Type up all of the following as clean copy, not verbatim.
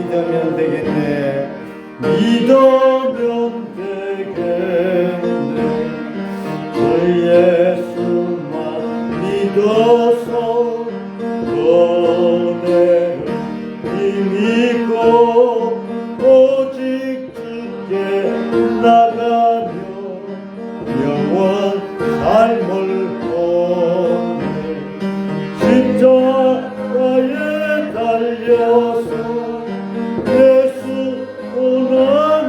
믿으면 되겠네. 믿으면 되겠네. 그 예수만 믿어서 너네를 힘입고 오직 주께 나가며 영원 삶을 보내. 십자가에 달려서 예수 고난당했네.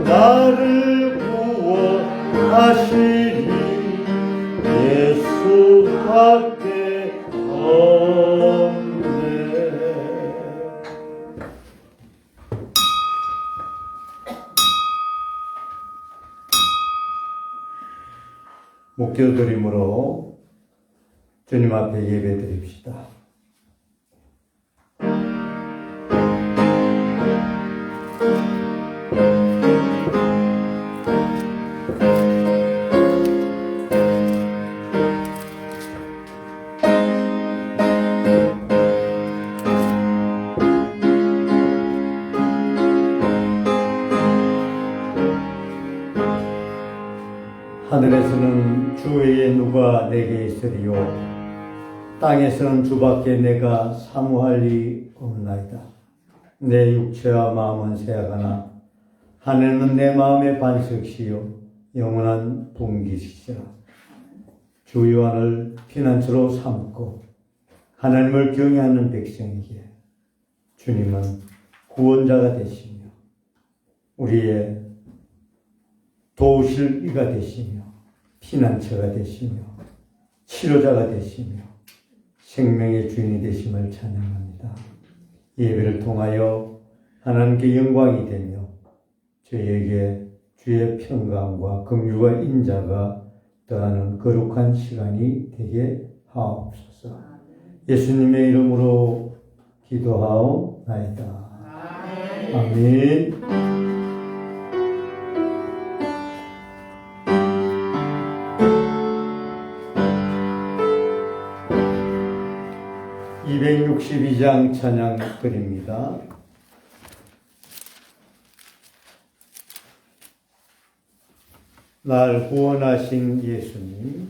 나를 구원하시니 예수밖에 없네. 목교드림으로 주님 앞에 예배 드립시다. 하늘에서는 주 외에 누가 내게 있으리요, 땅에서는 주밖에 내가 사모할 리 없나이다. 내 육체와 마음은 새하가나 하늘은 내 마음의 반석시요 영원한 분기시라. 주 요한을 피난처로 삼고 하나님을 경외하는 백성에게 주님은 구원자가 되시며 우리의 도우실 이가 되시며 피난처가 되시며 치료자가 되시며 생명의 주인이 되심을 찬양합니다. 예배를 통하여 하나님께 영광이 되며 저희에게 주의 평강과 긍휼과 인자가 더하는 거룩한 시간이 되게 하옵소서. 예수님의 이름으로 기도하옵나이다. 아멘. (262장) 찬양 드립니다. 날 구원하신 예수님,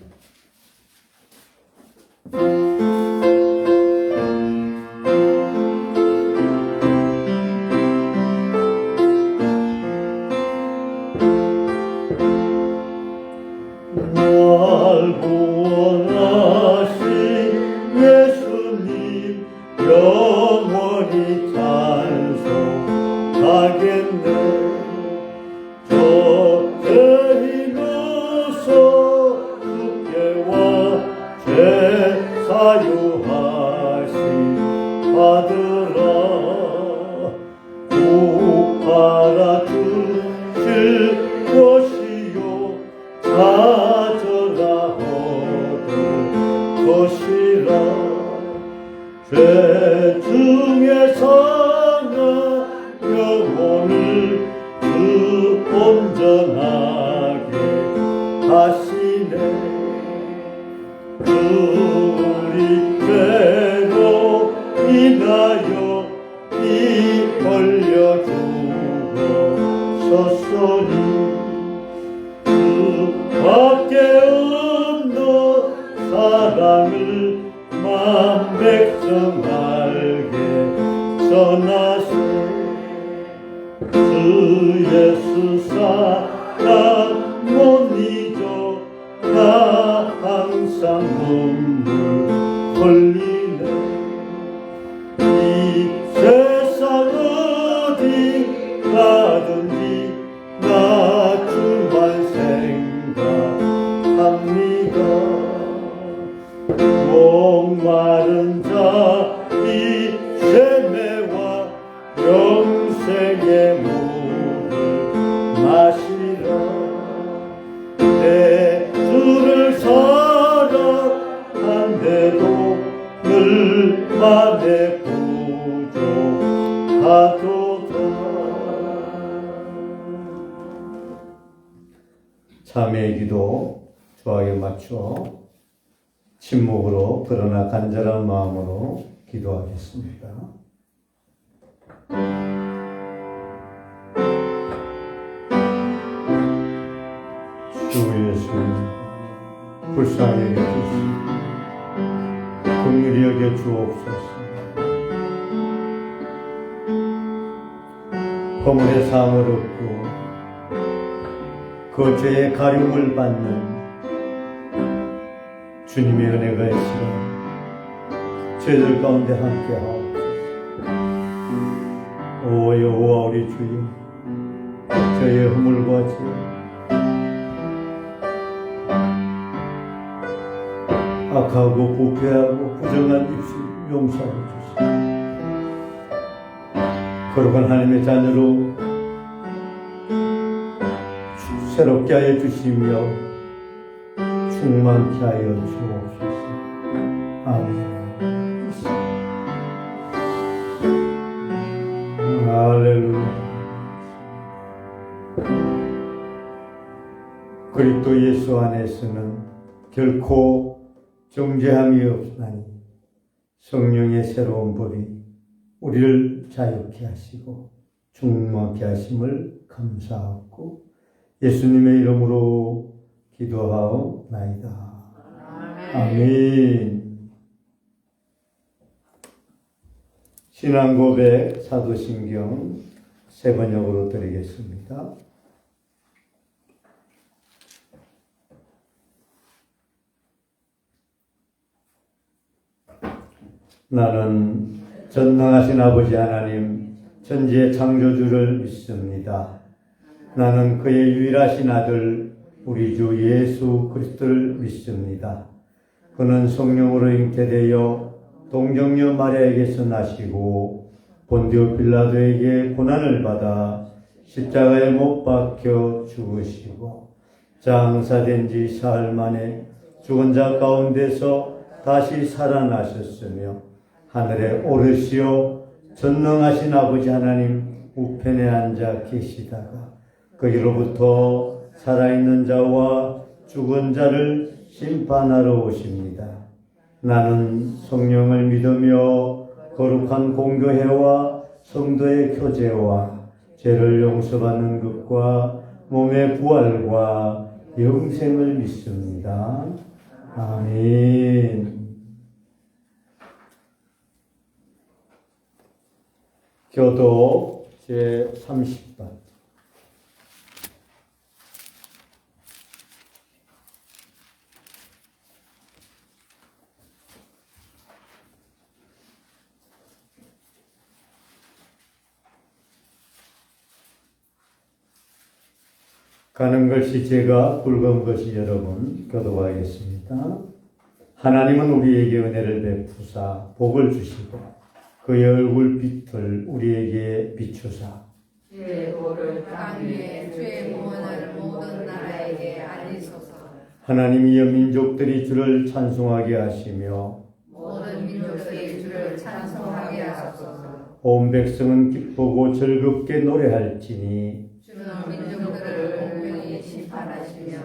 날 구원하신 예수님 영원히 찬송하겠네. 사유하신 받으라. 구하라 주실 것이요 찾으라 얻을 것이라. 죄 중에 상한 영혼을 그 온전하게 하시네. 우리 죄로 인하여 피 흘려 죽었으니 그 밖에 없는 사랑을 만 백성 알게 전하세. 그 예수 사랑 못 잊어 나 항상 눈물 흘리네. 이 세상 어디 가든지 영생의 물을 마시라. 내 주를 사랑한데도 늘만의 부족하도다. 참회의 기도 주하게 맞춰 침묵으로 그러나 간절한 마음으로 기도하겠습니다. 주 예수님, 불쌍히 여겨주시고 긍휼히 여겨 주옵소서. 허물의 사함을 얻고 그 죄의 가림을 받는 주님의 은혜가 있으라 저희들 가운데 함께하옵소서. 오 여호와 우리 주여, 저희의 허물과 죄 악하고 부패하고 부정한 입술 용서해 주시고 거룩한 하나님의 자녀로 새롭게 하여 주시며 충만케 하여 주옵소서. 아멘. 할렐루야. 그리스도 예수 안에서는 결코 정죄함이 없나니 성령의 새로운 법이 우리를 자유케 하시고 충만케 하심을 감사하고 예수님의 이름으로 기도하옵나이다. 아멘. 신앙고백 사도신경 새 번역으로 드리겠습니다. 나는 전능하신 아버지 하나님 천지의 창조주를 믿습니다. 나는 그의 유일하신 아들 우리 주 예수 그리스도를 믿습니다. 그는 성령으로 잉태되어 동정녀 마리아에게서 나시고 본디오 빌라도에게 고난을 받아 십자가에 못 박혀 죽으시고 장사된 지 사흘 만에 죽은 자 가운데서 다시 살아나셨으며 하늘에 오르시어 전능하신 아버지 하나님 우편에 앉아 계시다가 거기로부터 살아있는 자와 죽은 자를 심판하러 오십니다. 나는 성령을 믿으며 거룩한 공교회와 성도의 교제와 죄를 용서받는 것과 몸의 부활과 영생을 믿습니다. 아멘. 교도 제30번 가는 것이 제가 굵은 것이 여러분 교도하겠습니다. 하나님은 우리에게 은혜를 베푸사 복을 주시고 그의 얼굴 빛을 우리에게 비추사 주의 도를 땅 위에 주의 구원을 모든 나라에게 알리소서. 하나님이여 민족들이 주를 찬송하게 하시며 모든 민족들이 주를 찬송하게 하소서. 온 백성은 기쁘고 즐겁게 노래할지니 주는 민족들을 공평히 심판하시며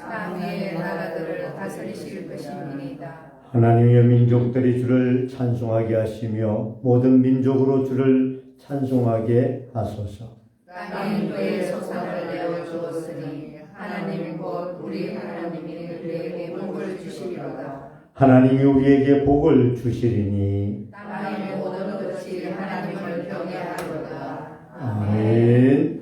땅 위의 나라들을 다스리실 것입니다. 하나님이여 민족들이 주를 찬송하게 하시며 모든 민족으로 주를 찬송하게 하소서. 땅이 그의 소산을 내어 주었으니 하나님 곧 우리 하나님이 우리에게 복을 주시리로다. 하나님이 우리에게 복을 주시리니 땅의 모든 것이 하나님을 경외하리로다. 아멘.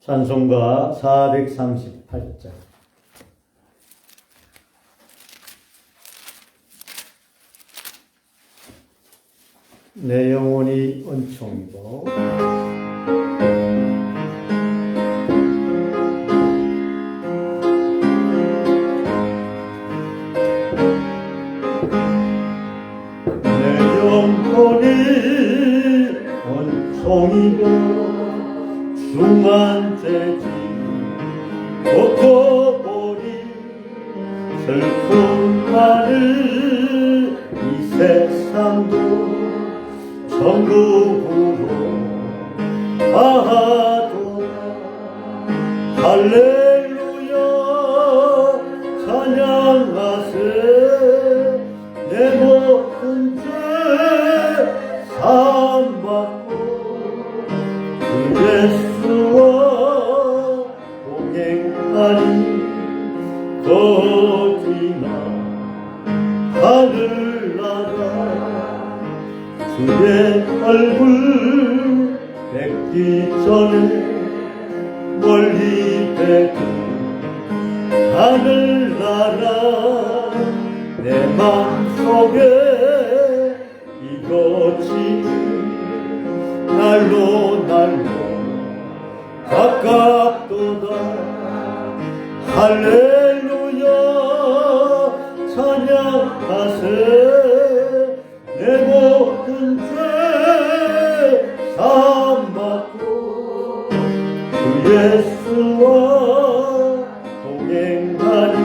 찬송가 438장. 내 영혼이 은총이고 내 원총이며 중한죄지 걷어버린 슬픔 많은 이 세상도 천국으로 가도다. 할렐루야 찬양하세. 내 모든 죄 사함받고 그 예수와 동행하니 거지나 하늘나라 주의 얼굴 뵙기 전에 멀리 뵙은 하늘나라 내 맘속에 이곳이 날로 가깝도다. 할렐루야 찬양하세. 내 모든 죄 사함받고 주 예수와 동행하니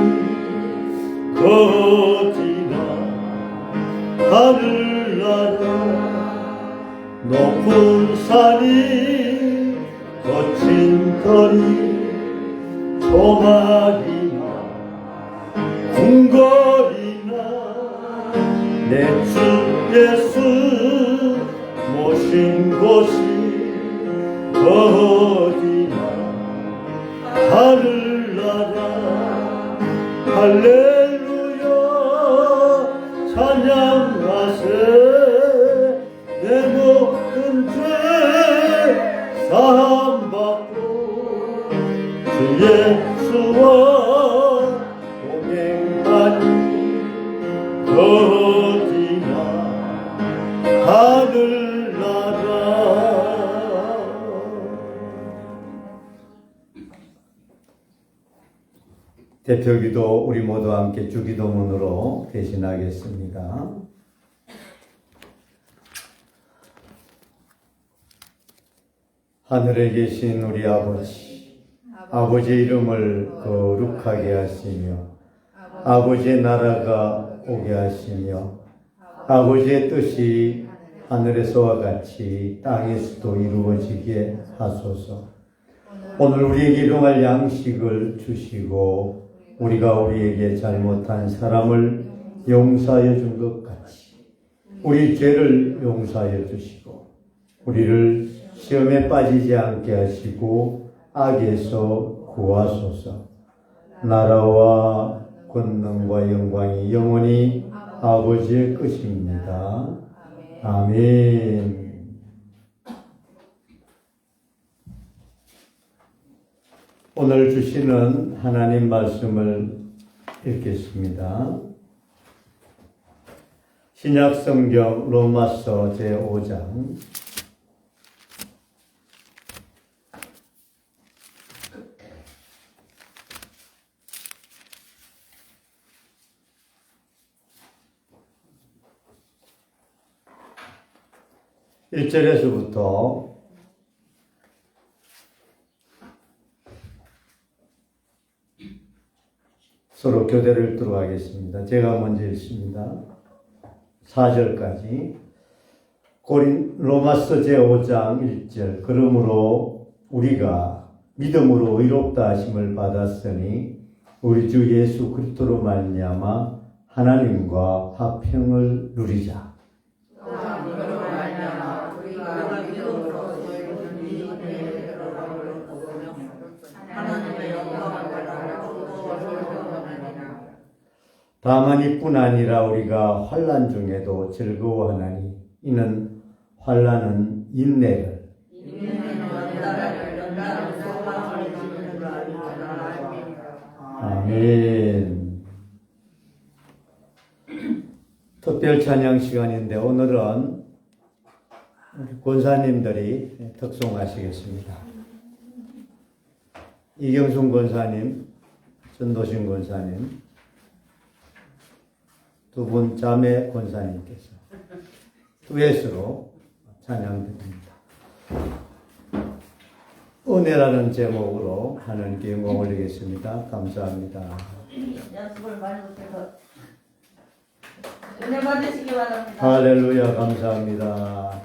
거지나 하늘나라 높은 산이 거친 거리 조막이나 궁궐이나 내 주 예수 모신 곳이 어디나 하늘나라 할렐루야 찬양하세. 내 모든 죄 사함받고 주 예수와 동행하니 어디나 하늘나라. 대표기도 우리 모두 함께 주기도문으로 대신하겠습니다. 하늘에 계신 우리 아버지의 이름을 거룩하게 하시며 아버지의 나라가 오게 하시며 아버지의 뜻이 하늘에서와 같이 땅에서도 이루어지게 하소서. 오늘 우리에게 일용할 양식을 주시고 우리가 우리에게 잘못한 사람을 용서하여 준 것 같이 우리 죄를 용서하여 주시고 우리를 시험에 빠지지 않게 하시고 악에서 구하소서. 나라와 권능과 영광이 영원히 아버지의 것입니다. 아멘. 오늘 주시는 하나님 말씀을 읽겠습니다. 신약 성경 로마서 제5장 1절에서부터 '서로 교대를 읽도록 하겠습니다. 제가 먼저 읽습니다. 4절까지. 로마서 제5장 1절. 그러므로 우리가 믿음으로 의롭다 하심을 받았으니 우리 주 예수 그리스도로 말미암아 하나님과 화평을 누리자. 다만 이뿐 아니라 우리가 환난 중에도 즐거워하나니 이는 환난은 인내를 아멘. 특별 찬양 시간인데 오늘은 우리 권사님들이 특송하시겠습니다. 이경순 권사님, 전도신 권사님, 두 분 자매 권사님께서 듀엣으로 찬양드립니다. 은혜라는 제목으로 하나님께 영광 올리겠습니다. 감사합니다. 연습을 많이 못해서 은혜 받으시기 바랍니다. 할렐루야, 감사합니다.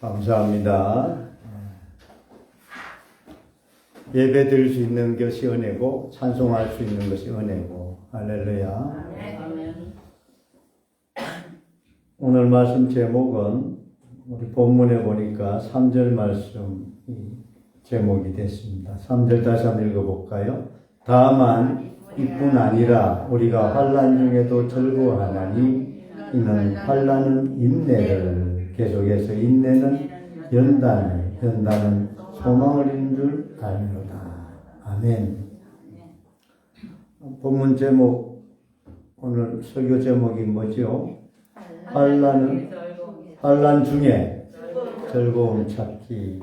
감사합니다. 예배 드릴 수 있는 것이 은혜고 찬송할 수 있는 것이 은혜고 할렐루야. 오늘 말씀 제목은 우리 본문에 보니까 3절 말씀이 제목이 됐습니다. 3절 다시 한번 읽어볼까요? 다만 이뿐 아니라 우리가 환난 중에도 즐거워하나니 이는 환난은 인내를, 계속해서 인내는 연단을, 연단은 소망을 이룬 줄 알노라. 아멘. 본문 제목, 오늘 설교 제목이 뭐죠? 환난 중에 즐거움 찾기.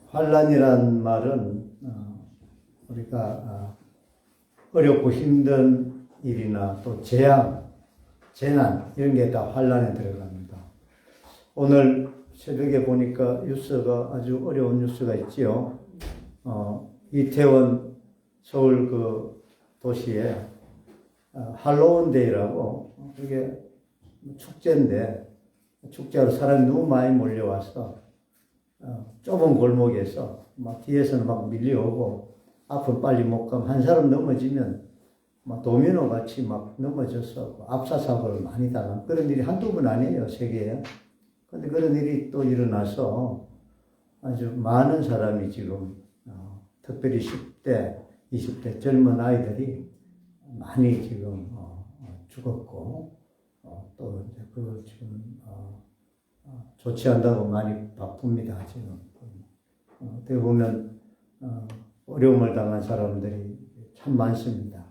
환난이란 말은 우리가 어렵고 힘든 일이나 또 재앙, 재난 이런 게 다 환난에 들어갑니다. 오늘 새벽에 보니까 뉴스가 아주 어려운 뉴스가 있지요. 이태원 서울 그 도시에 할로윈데이라고 그게 축제인데 축제하러 사람이 너무 많이 몰려와서 좁은 골목에서 막 뒤에서는 막 밀려오고 앞으로 빨리 못 가면 한 사람 넘어지면 막 도미노 같이 막 넘어져서 압사 사고를 많이 당한 그런 일이 한두 번 아니에요, 세계에. 근데 그런 일이 또 일어나서 아주 많은 사람이 지금 특별히 10대, 20대 젊은 아이들이 많이 지금 죽었고 또 이제 그걸 지금 조치한다고 많이 바쁩니다, 지금. 어떻게 보면 어려움을 당한 사람들이 참 많습니다.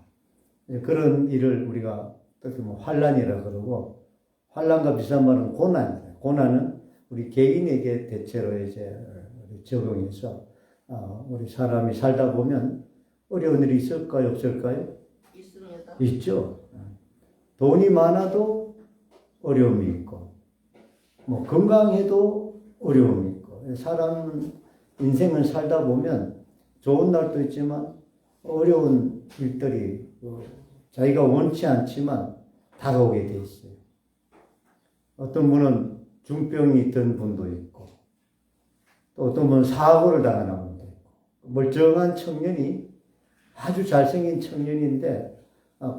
그런 일을 우리가 어떻게 보면 환난이라 그러고, 환난과 비슷한 말은 고난이에요. 고난은 우리 개인에게 대체로 이제 적용해서 우리 사람이 살다 보면 어려운 일이 있을까요, 없을까요? 있습니다. 있죠. 돈이 많아도 어려움이 있고, 뭐 건강해도 어려움이 있고, 사람은 인생을 살다 보면 좋은 날도 있지만 어려운 일들이 자기가 원치 않지만 다가오게 돼 있어요. 어떤 분은 중병이 있던 분도 있고, 또 어떤 분은 사고를 당하는 분도 있고, 멀쩡한 청년이 아주 잘생긴 청년인데,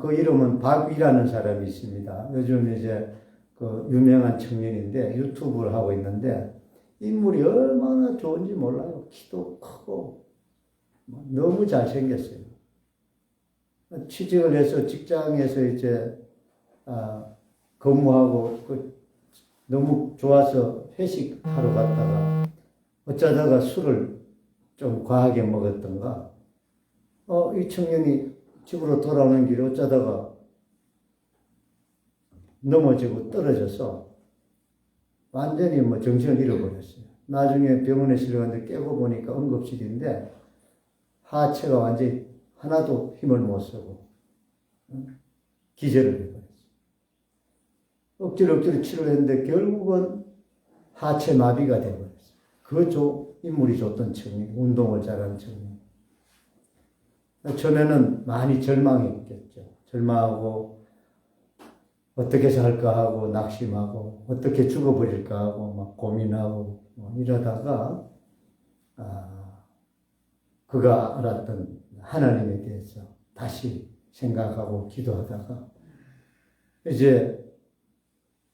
그 이름은 박이라는 사람이 있습니다. 요즘 이제 그 유명한 청년인데 유튜브를 하고 있는데 인물이 얼마나 좋은지 몰라요. 키도 크고 너무 잘생겼어요. 취직을 해서 직장에서 이제 근무하고 너무 좋아서 회식하러 갔다가 어쩌다가 술을 좀 과하게 먹었던가 이 청년이 집으로 돌아오는 길에 어쩌다가 넘어지고 떨어져서 완전히 뭐 정신을 잃어버렸어요. 나중에 병원에 실려갔는데 깨고 보니까 응급실인데 하체가 완전히 하나도 힘을 못 쓰고 기절을 해버렸어요. 억지로 치료를 했는데 결국은 하체 마비가 돼버렸어요. 그 인물이 좋던 청년, 운동을 잘하는 청년. 처음에는 많이 절망했겠죠. 절망하고 어떻게 살까 하고 낙심하고 어떻게 죽어버릴까 하고 막 고민하고 이러다가 그가 알았던 하나님에 대해서 다시 생각하고 기도하다가 이제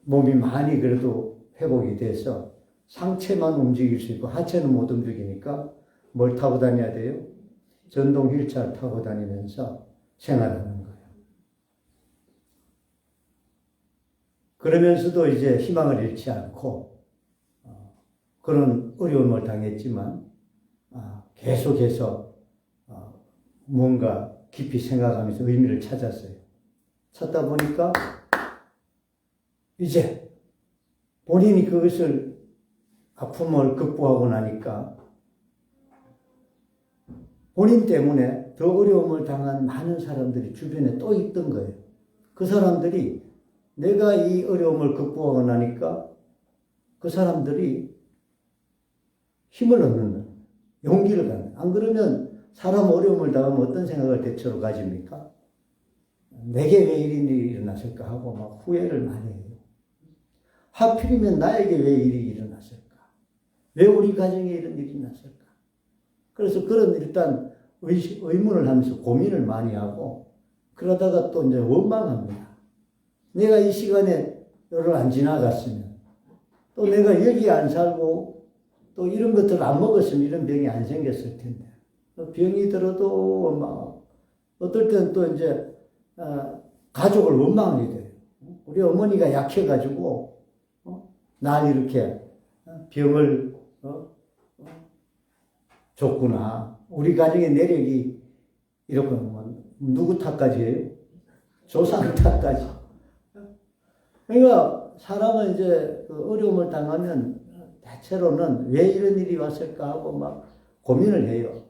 몸이 많이 그래도 회복이 돼서 상체만 움직일 수 있고 하체는 못 움직이니까 뭘 타고 다녀야 돼요? 전동 휠체어 타고 다니면서 생활하는 거예요. 그러면서도 이제 희망을 잃지 않고 그런 어려움을 당했지만 계속해서 뭔가 깊이 생각하면서 의미를 찾았어요. 찾다 보니까 이제 본인이 그것을 아픔을 극복하고 나니까 본인 때문에 더 어려움을 당한 많은 사람들이 주변에 또 있던 거예요. 그 사람들이 내가 이 어려움을 극복하고 나니까 그 사람들이 힘을 얻는 거예요. 용기를 갖는. 안 그러면 사람 어려움을 당하면 어떤 생각을 대체로 가집니까? 내게 왜 이런 일이 일어났을까 하고 막 후회를 많이 해요. 하필이면 나에게 왜 일이 일어났을까? 왜 우리 가정에 이런 일이 났을까? 그래서 그런 일단 의문을 하면서 고민을 많이 하고 그러다가 또 이제 원망합니다. 내가 이 시간에 너를 안 지나갔으면 또 내가 여기 안 살고 또 이런 것들을 안 먹었으면 이런 병이 안 생겼을 텐데 병이 들어도 막 어떨 때는 또 이제 가족을 원망하게 돼요. 우리 어머니가 약해가지고 날 이렇게 병을 줬구나. 우리 가정의 내력이 이렇게 누구 탓까지 해요? 조상 탓까지. 그러니까 사람은 이제 그 어려움을 당하면 대체로는 왜 이런 일이 왔을까 하고 막 고민을 해요.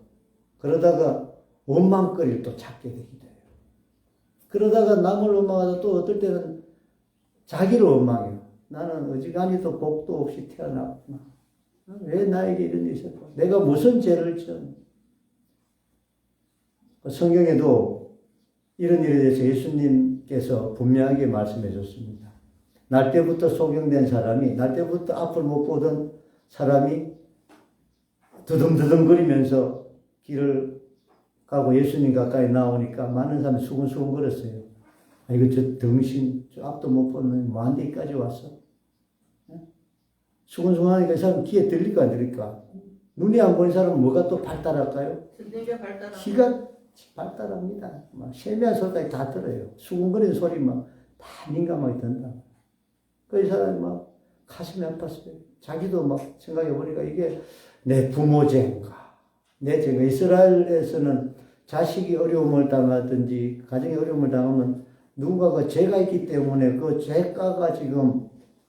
그러다가 원망거리를 또 찾게 되기도 해요. 그러다가 남을 원망하다 또 어떨 때는 자기를 원망해요. 나는 어지간히도 복도 없이 태어났구나. 왜 나에게 이런 일이 있었고 내가 무슨 죄를 지었나. 성경에도 이런 일에 대해서 예수님께서 분명하게 말씀해 줬습니다. 날 때부터 소경된 사람이, 날 때부터 앞을 못 보던 사람이 드듬드듬거리면서 길을 가고 예수님 가까이 나오니까 많은 사람이 수근수근 거렸어요. 아, 이거 저 등신, 저 앞도 못 보는 뭐한 데까지 왔어? 수근수근 하니까 이 사람 귀에 들릴까 안 들릴까? 눈이 안 보이는 사람은 뭐가 또 발달할까요? 귀가 발달합니다. 막 세미한 소리까지 다 들어요. 수근거리는 소리 막 다 민감하게 듣는다. 그 사람이 막 가슴이 아팠어요. 자기도 막 생각해보니까 이게 내 부모 죄인가, 내 죄인가. 이스라엘에서는 자식이 어려움을 당하든지 가정에 어려움을 당하면 누군가가 죄가 있기 때문에 그 죄가가 지금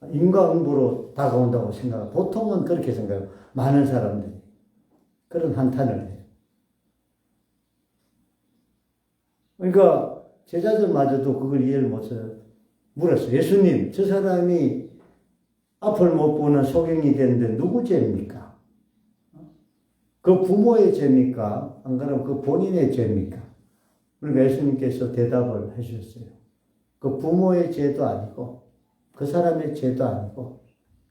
인과응보로 다가온다고 생각해요. 보통은 그렇게 생각해요. 많은 사람들이. 그런 한탄을 해요. 그러니까 제자들마저도 그걸 이해를 못해요. 물었어요. 예수님, 저 사람이 앞을 못 보는 소경이 됐는데 누구 죄입니까? 그 부모의 죄입니까? 안 그러면 그 본인의 죄입니까? 그러니까 예수님께서 대답을 해주셨어요. 그 부모의 죄도 아니고 그 사람의 죄도 아니고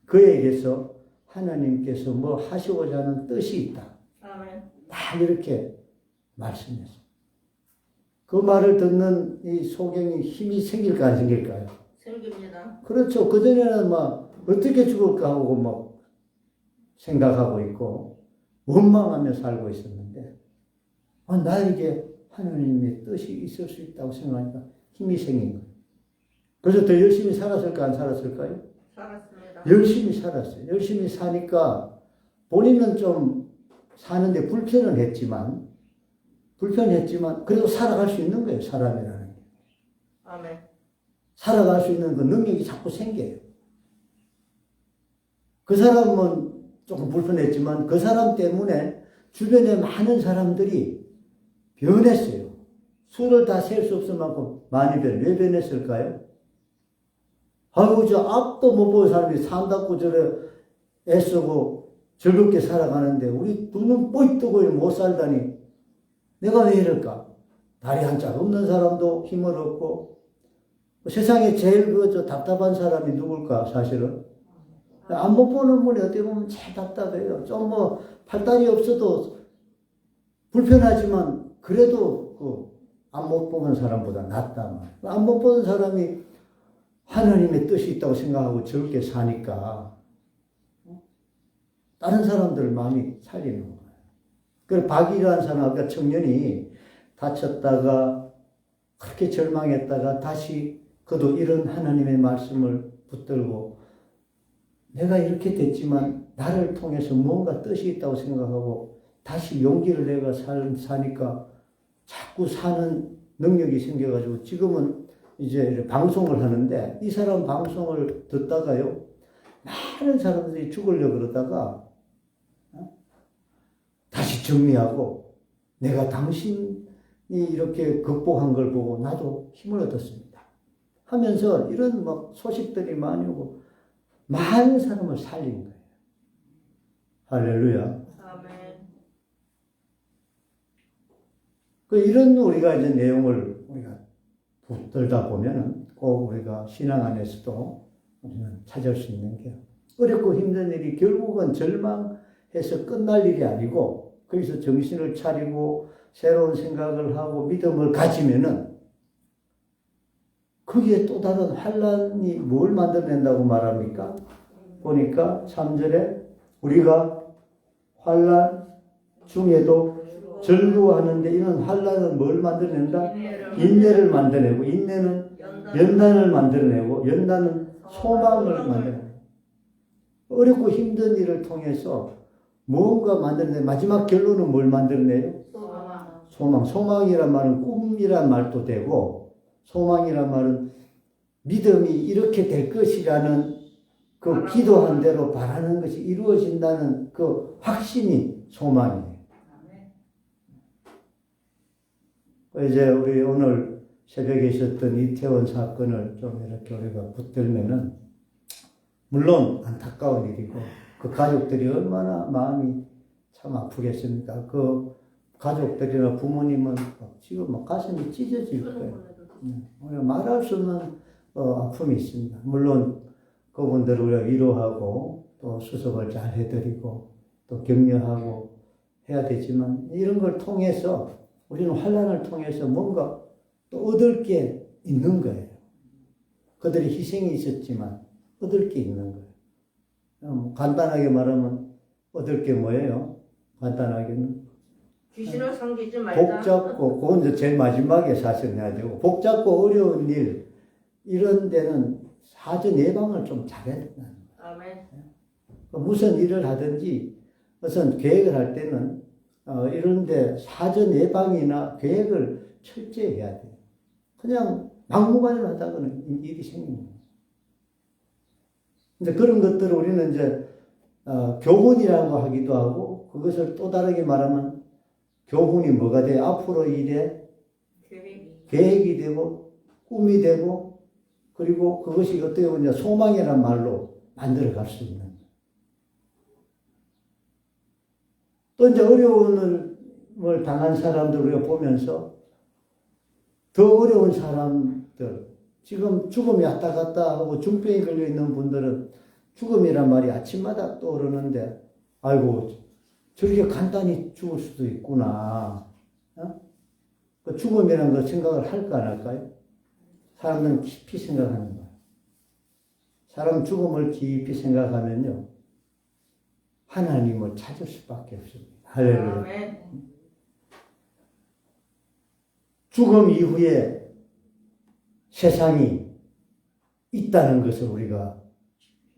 그에게서 하나님께서 뭐 하시고자 하는 뜻이 있다. 아멘. 다 이렇게 말씀했어요. 그 말을 듣는 이 소경이 힘이 생길까 안 생길까요? 생깁니다. 그렇죠. 그전에는 막 어떻게 죽을까 하고 막 생각하고 있고 원망하며 살고 있었는데 나에게 하나님의 뜻이 있을 수 있다고 생각하니까 힘이 생긴 거예요. 그래서 더 열심히 살았을까 안 살았을까요? 살았습니다. 열심히 살았어요. 열심히 사니까 본인은 좀 사는데 불편했지만 그래도 살아갈 수 있는 거예요. 사람이라는 게. 아멘. 살아갈 수 있는 그 능력이 자꾸 생겨요. 그 사람은 조금 불편했지만 그 사람 때문에 주변에 많은 사람들이 변했어요. 수를 다 셀 수 없을 만큼 많이 왜 변했을까요? 아이고, 저 앞도 못 보는 사람이 산다고 저래 애쓰고 즐겁게 살아가는데 우리 눈은 뽀익 뜨고 못 살다니 내가 왜 이럴까? 다리 한 짝 없는 사람도 힘을 얻고 세상에 제일 저 답답한 사람이 누굴까 사실은? 안 못 보는 분이 어떻게 보면 제일 답답해요. 좀 뭐 팔다리 없어도 불편하지만 그래도 그 안 못 보는 사람보다 낫다. 안 못 보는 사람이 하나님의 뜻이 있다고 생각하고 즐겁게 사니까 다른 사람들 마음이 살리는 거예요. 그래서 박이라는 사람, 아까 청년이 다쳤다가 그렇게 절망했다가 다시 그도 이런 하나님의 말씀을 붙들고 내가 이렇게 됐지만 나를 통해서 뭔가 뜻이 있다고 생각하고 다시 용기를 내가 사니까 자꾸 사는 능력이 생겨가지고 지금은 이제 방송을 하는데 이 사람 방송을 듣다가요 많은 사람들이 죽으려고 그러다가 다시 정리하고 내가 당신이 이렇게 극복한 걸 보고 나도 힘을 얻었습니다 하면서 이런 막 소식들이 많이 오고 많은 사람을 살린 거예요. 할렐루야. 아멘. 이런 우리가 이제 내용을 우리가 붙들다 보면은 꼭 우리가 신앙 안에서도 우리는 찾을 수 있는 게 어렵고 힘든 일이 결국은 절망해서 끝날 일이 아니고 거기서 정신을 차리고 새로운 생각을 하고 믿음을 가지면은 거기에 또 다른 환란이 뭘 만들어낸다고 말합니까? 보니까 3절에 우리가 환란 중에도 즐거워하는데 이런 환란은 뭘 만들어낸다? 인내를 만들어내고 인내는 연단을 만들어내고 연단은 소망을 만들어내고 어렵고 힘든 일을 통해서 무언가 만들어내 마지막 결론은 뭘 만들어내요? 소망. 소망이란 말은 꿈이란 말도 되고 소망이란 말은 믿음이 이렇게 될 것이라는 그 기도한 대로 바라는 것이 이루어진다는 그 확신이 소망이에요. 이제 우리 오늘 새벽에 있었던 이태원 사건을 좀 이렇게 우리가 붙들면은 물론 안타까운 일이고 그 가족들이 얼마나 마음이 참 아프겠습니까? 그 가족들이나 부모님은 지금 막 가슴이 찢어질 거예요. 우리가 말할 수 없는 아픔이 있습니다. 물론 그분들을 우리가 위로하고 또 수습을 잘 해드리고 또 격려하고 해야 되지만 이런 걸 통해서 우리는 환란을 통해서 뭔가 또 얻을 게 있는 거예요. 그들의 희생이 있었지만 얻을 게 있는 거예요. 간단하게 말하면 얻을 게 뭐예요? 간단하게는 귀신을 섬기지 말자. 복잡고 그건 이제 제일 마지막에 사실 해야 되고 복잡고 어려운 일 이런 데는 사전 예방을 좀 잘해야 된다는 거예요. 아멘. 무슨 일을 하든지 우선 계획을 할 때는 이런데 사전 예방이나 계획을 철저히 해야 돼요. 그냥 막무가내로 하다가는 일이 생기는 거예요. 근데 그런 것들을 우리는 이제 교훈이라고 하기도 하고 그것을 또 다르게 말하면 교훈이 뭐가 돼요? 앞으로 일에 계획이 되고 꿈이 되고 그리고 그것이 어떻게 보면 소망이란 말로 만들어 갈 수 있는 또 이제 어려움을 당한 사람들 우리가 보면서 더 어려운 사람들 지금 죽음이 왔다 갔다 하고 중병이 걸려 있는 분들은 죽음이란 말이 아침마다 떠오르는데 아이고 저렇게 간단히 죽을 수도 있구나. 그 죽음이라는 걸 생각을 할까 안 할까요? 사람들은 깊이 생각하는 거예요. 사람 죽음을 깊이 생각하면요. 하나님을 찾을 수밖에 없습니다. 할렐루야. 죽음 이후에 세상이 있다는 것을 우리가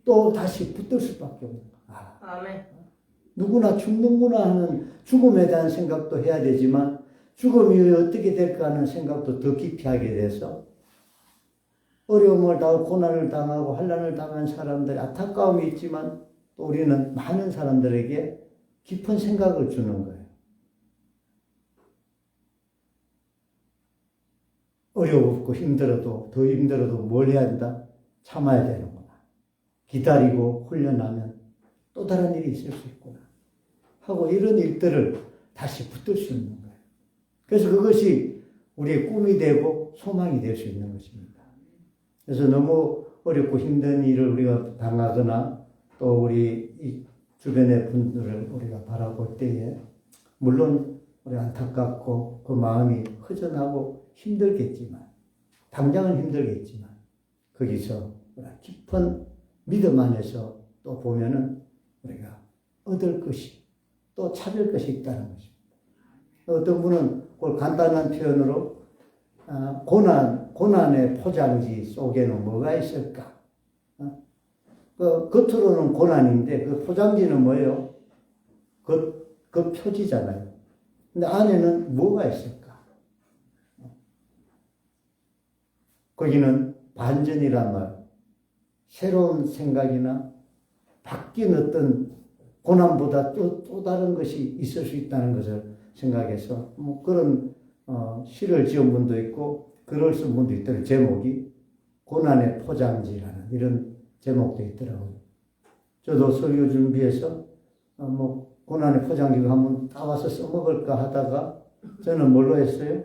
또 다시 붙들 수밖에 없는 거예요. 아멘. 누구나 죽는구나 하는 죽음에 대한 생각도 해야 되지만 죽음 이후에 어떻게 될까 하는 생각도 더 깊이 하게 돼서 어려움을 당하고 고난을 당하고 환난을 당한 사람들의 안타까움이 있지만 또 우리는 많은 사람들에게 깊은 생각을 주는 거예요. 어렵고 힘들어도 더 힘들어도 뭘 해야 된다? 참아야 되는구나. 기다리고 훈련하면 또 다른 일이 있을 수 있구나. 하고 이런 일들을 다시 붙들 수 있는 거예요. 그래서 그것이 우리의 꿈이 되고 소망이 될 수 있는 것입니다. 그래서 너무 어렵고 힘든 일을 우리가 당하거나 또 우리 이 주변의 분들을 우리가 바라볼 때에 물론 우리 안타깝고 그 마음이 허전하고 힘들겠지만 당장은 힘들겠지만 거기서 깊은 믿음 안에서 또 보면은 우리가 얻을 것이 또 찾을 것이 있다는 것입니다. 어떤 분은 그걸 간단한 표현으로 고난의 포장지 속에는 뭐가 있을까? 그 겉으로는 고난인데 그 포장지는 뭐예요? 그 표지잖아요. 근데 안에는 뭐가 있을까? 거기는 반전이란 말, 새로운 생각이나 바뀐 어떤 고난보다 또 다른 것이 있을 수 있다는 것을 생각해서 뭐 그런 시를 지은 분도 있고 글을 쓴 분도 있더라고요. 제목이 고난의 포장지라는 이런 제목도 있더라고요. 저도 설교 준비해서 뭐 고난의 포장지를 한번 따와서 써먹을까 하다가 저는 뭘로 했어요?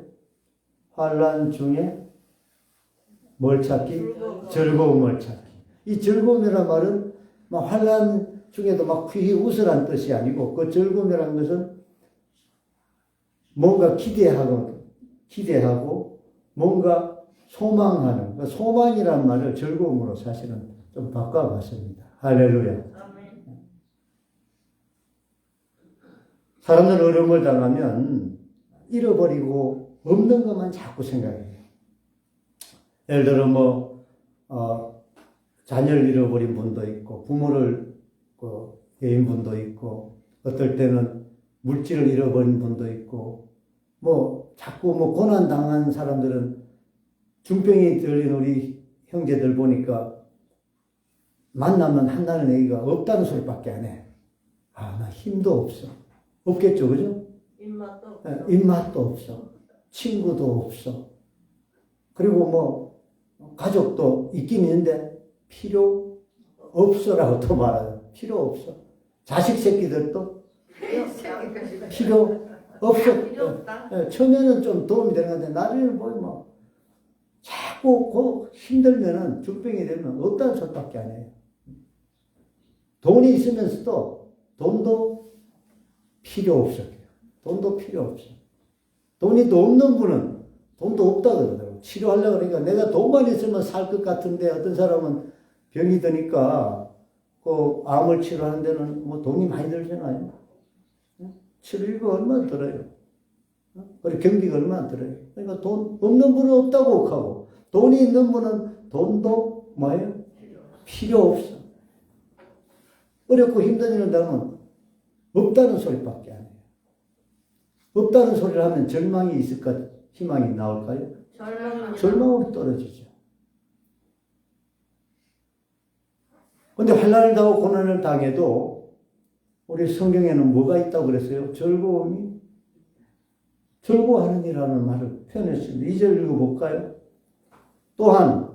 환난 중에 뭘 찾기? 즐거움을 찾기. 이 즐거움이란 말은 막 환난 중에도 막 휘휘 웃으란 뜻이 아니고 그 즐거움이라는 것은 뭔가 기대하고 뭔가 소망하는 그 소망이란 말을 즐거움으로 사실은 좀 바꿔봤습니다. 할렐루야. 사람들은 어려움을 당하면 잃어버리고 없는 것만 자꾸 생각해요. 예를 들어 자녀를 잃어버린 분도 있고 부모를 잃은 분도 있고 어떨 때는 물질을 잃어버린 분도 있고 자꾸 고난 당한 사람들은 중병이 들린 우리 형제들 보니까 만나면 한다는 얘기가 없다는 소리밖에 안 해. 나 힘도 없어. 없겠죠, 그죠? 입맛도 없어. 친구도 없어. 그리고 가족도 있긴 있는데 필요 없어라고 또 말해요. 필요 없어. 자식 새끼들도 필요 없어. 처음에는 좀 도움이 되는 건데 나중에는 자꾸 힘들면은 중병이 되면 없다는 소리밖에 안 해요. 돈이 있으면서도 돈도 필요 없어요. 돈도 필요 없어. 돈이 또 없는 분은 돈도 없다 그러더라고요. 치료하려고 그러니까 내가 돈만 있으면 살 것 같은데 어떤 사람은 병이 드니까 암을 치료하는 데는 돈이 많이 들잖아요. 치료비가 얼마나 들어요. 그리고 경비가 얼마나 들어요. 그러니까 돈 없는 분은 없다고 하고 돈이 있는 분은 돈도 필요 없어. 어렵고 힘든 일을 당하면 없다는 소리밖에 안 해요. 없다는 소리를 하면 절망이 있을까? 희망이 나올까요? 절망으로 떨어지죠. 근데 환난을 당하고 고난을 당해도 우리 성경에는 뭐가 있다고 그랬어요? 즐거워하는 이라는 말을 표현했습니다. 2절 읽어볼까요? 또한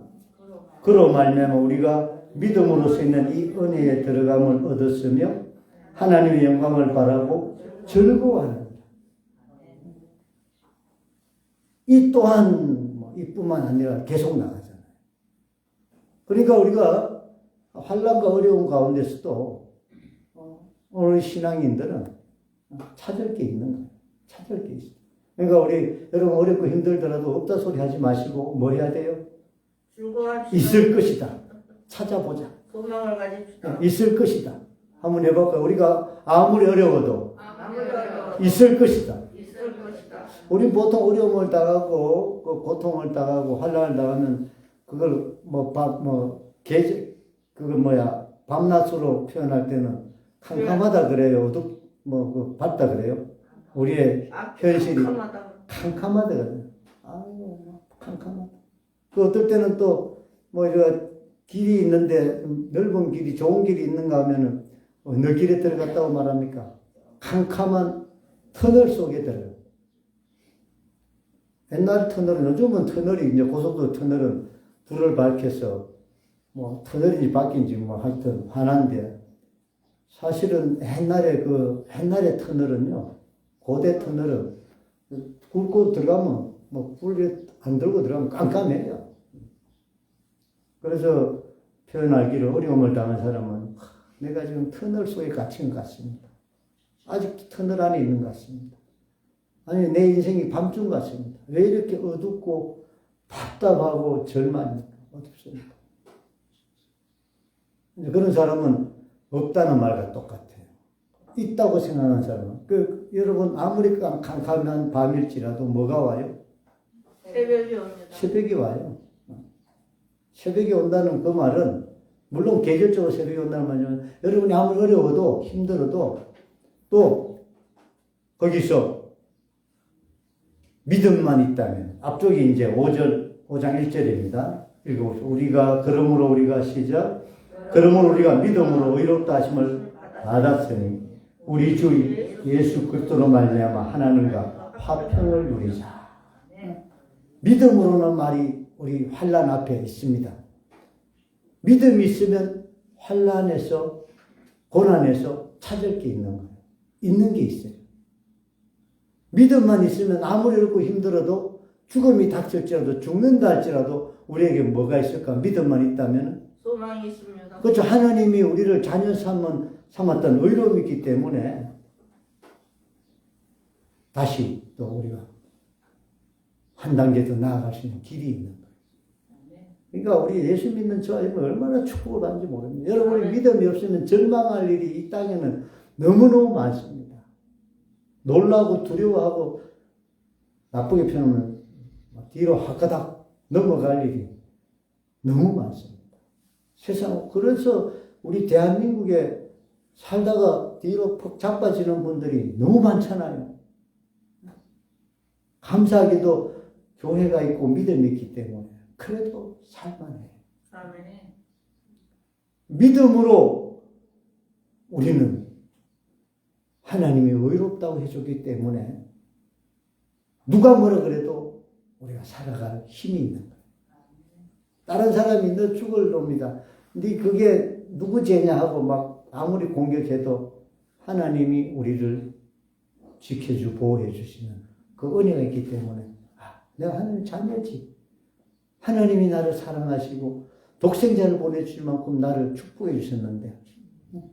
그로 말미암아 우리가 믿음으로 있는 이 은혜에 들어감을 얻었으며 하나님의 영광을 바라고 즐거워하는 이 또한 이뿐만 아니라 계속 나가잖아요. 그러니까 우리가 환난과 어려움 가운데서도 오늘 신앙인들은 찾을 게 있는 거예요. 찾을 게 있어요. 그러니까 우리 여러분 어렵고 힘들더라도 없다 소리 하지 마시고 뭐 해야 돼요? 있을 것이다. 찾아보자. 소망을 가집시다. 있을 것이다. 한번 해볼까요? 우리가 아무리 어려워도 있을 것이다. 우리 보통 어려움을 당하고 고통을 당하고 환난을 당하면 그걸 밤낮으로 표현할 때는 캄캄하다 그래요. 밝다 그래요. 우리의 현실이 캄캄하다 그래요. 캄캄하다. 어떨 때는 또 길이 있는데 넓은 길이 좋은 길이 있는가 하면은 어느 길에 들어갔다고 말합니까? 캄캄한 터널 속에 들어요. 옛날 터널은 요즘은 터널이 이제 고속도로 터널은 불을 밝혀서 터널인지 바뀐지 하여튼 환한데 사실은 옛날의 터널은요 고대 터널은 굵고 들어가면 불이 안 들고 들어가면 깜깜해요. 그래서 표현하기를 어려움을 당한 사람은 내가 지금 터널 속에 갇힌 것 같습니다. 아직도 터널 안에 있는 것 같습니다. 아니 내 인생이 밤중 같습니다. 왜 이렇게 어둡고 답답하고 절망입니까? 어둡습니까? 그런 사람은 없다는 말과 똑같아요. 있다고 생각하는 사람은 여러분 아무리 캄캄한 밤일지라도 뭐가 와요? 새벽이 옵니다. 새벽이 와요. 새벽이 온다는 그 말은 물론 계절적으로 새벽이 온다는 말이지만 여러분이 아무리 어려워도 힘들어도 또 거기서 믿음만 있다면 앞쪽이 이제 5장 1절입니다. 읽어보시죠. 그러므로 우리가 시작. 그러므로 우리가 믿음으로 의롭다 하심을 받았으니 우리 주 예수 그리스도로 말미암아 하나님과 화평을 누리자. 믿음으로는 말이 우리 환난 앞에 있습니다. 믿음이 있으면 환난에서 고난에서 찾을 게 있는 거예요. 있는 게 있어요. 믿음만 있으면 아무리 어렵고 힘들어도 죽음이 닥칠지라도 죽는다 할지라도 우리에게 뭐가 있을까? 믿음만 있다면 소망이 있습니다. 그렇죠. 하나님이 우리를 자녀 삼았던 의로움이 있기 때문에 다시 또 우리가 한 단계 더 나아갈 수 있는 길이 있는 거예요. 그러니까 우리 예수 믿는 저희는 얼마나 축복을 받는지 모릅니다. 여러분이 믿음이 없으면 절망할 일이 이 땅에는 너무너무 많습니다. 놀라고 두려워하고 나쁘게 표현하면 뒤로 하가닥 넘어갈 일이 너무 많습니다. 세상, 그래서 우리 대한민국에 살다가 뒤로 퍽 자빠지는 분들이 너무 많잖아요. 감사하게도 교회가 있고 믿음이 있기 때문에 그래도 살만해요. 아멘. 믿음으로 우리는 하나님이 의롭다고 해줬기 때문에 누가 뭐라 그래도 우리가 살아갈 힘이 있는 거예요. 다른 사람이 너 죽을 놈이다. 근데 그게 누구 죄냐 하고 막 아무리 공격해도 하나님이 우리를 지켜주 보호해 주시는 그 은혜가 있기 때문에 내가 하나님 자녀지. 하나님이 나를 사랑하시고 독생자를 보내주실 만큼 나를 축복해 주셨는데